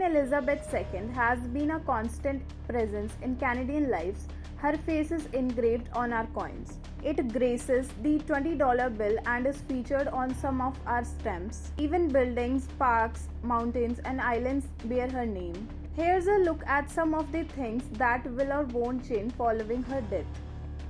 Elizabeth II has been a constant presence in Canadian lives. Her face is engraved on our coins. It graces the $20 bill and is featured on some of our stamps. Even buildings, parks, mountains, and islands bear her name. Here's a look at some of the things that will or won't change following her death.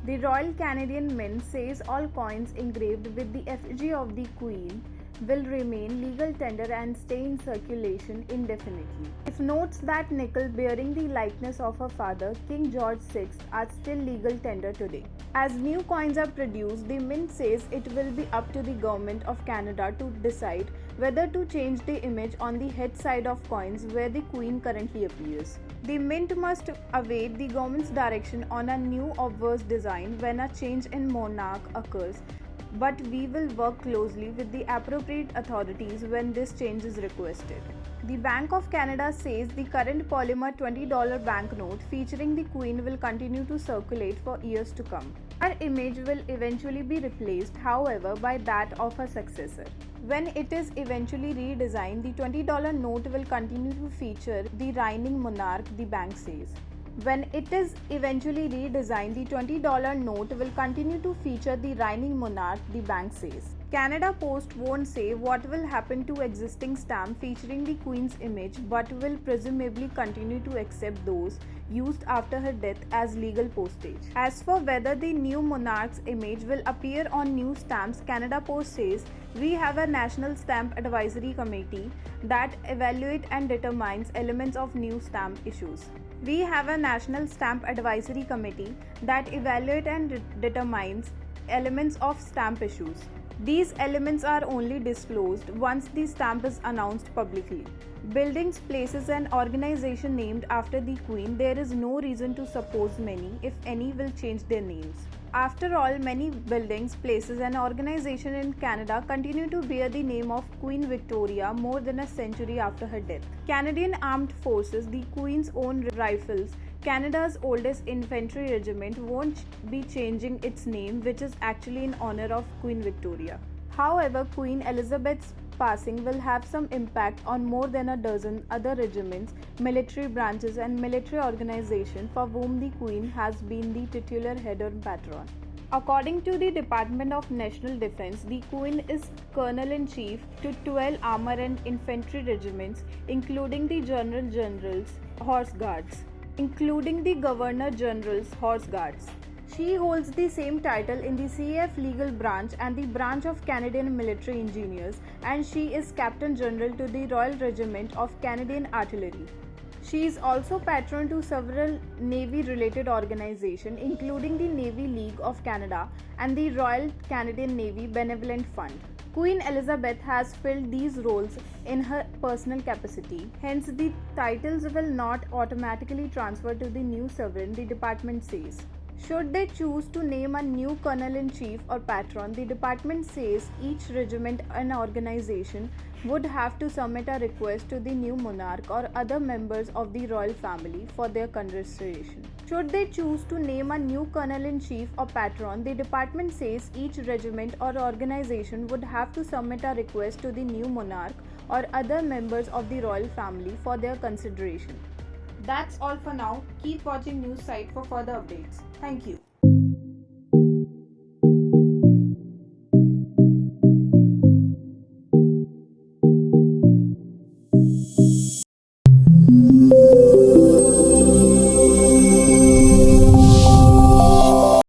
The Royal Canadian Mint says all coins engraved with the effigy of the Queen will remain legal tender and stay in circulation indefinitely. It notes that nickel bearing the likeness of her father, King George VI, are still legal tender today. As new coins are produced, the Mint says it will be up to the Government of Canada to decide whether to change the image on the head side of coins where the Queen currently appears. The Mint must await the government's direction on a new obverse design when a change in monarch occurs, but we will work closely with the appropriate authorities when this change is requested. The Bank of Canada says the current polymer $20 banknote featuring the Queen will continue to circulate for years to come. Her image will eventually be replaced, however, by that of her successor. When it is eventually redesigned, the $20 note will continue to feature the reigning monarch, the bank says. When it is eventually redesigned, the $20 note will continue to feature the reigning monarch, the bank says. Canada Post won't say what will happen to existing stamps featuring the Queen's image, but will presumably continue to accept those used after her death as legal postage. As for whether the new monarch's image will appear on new stamps, Canada Post says, we have a National Stamp Advisory Committee that evaluates and determines elements of new stamp issues. We have a National Stamp Advisory Committee that evaluates and determines elements of stamp issues. These elements are only disclosed once the stamp is announced publicly. Buildings, places, and organizations named after the Queen, there is no reason to suppose many, if any, will change their names. After all, many buildings, places, and organizations in Canada continue to bear the name of Queen Victoria more than a century after her death. Canadian Armed Forces, the Queen's own rifles, Canada's oldest infantry regiment, won't be changing its name, which is actually in honor of Queen Victoria. However, Queen Elizabeth's passing will have some impact on more than a dozen other regiments, military branches, and military organizations for whom the Queen has been the titular head or patron. According to the Department of National Defense, the Queen is Colonel-in-Chief to 12 armor and infantry regiments, including the General's Horse Guards. She holds the same title in the CAF legal branch and the branch of Canadian Military Engineers, and she is Captain General to the Royal Regiment of Canadian Artillery. She is also patron to several Navy-related organizations, including the Navy League of Canada and the Royal Canadian Navy Benevolent Fund. Queen Elizabeth has filled these roles in her personal capacity, hence the titles will not automatically transfer to the new sovereign, the department says. Should they choose to name a new Colonel-in-Chief or patron, the department says each regiment and organization would have to submit a request to the new monarch or other members of the royal family for their consideration. Should they choose to name a new Colonel-in-Chief or patron, the department says each regiment or organization would have to submit a request to the new monarch or other members of the royal family for their consideration. That's all for now. Keep watching Newsite for further updates. Thank you.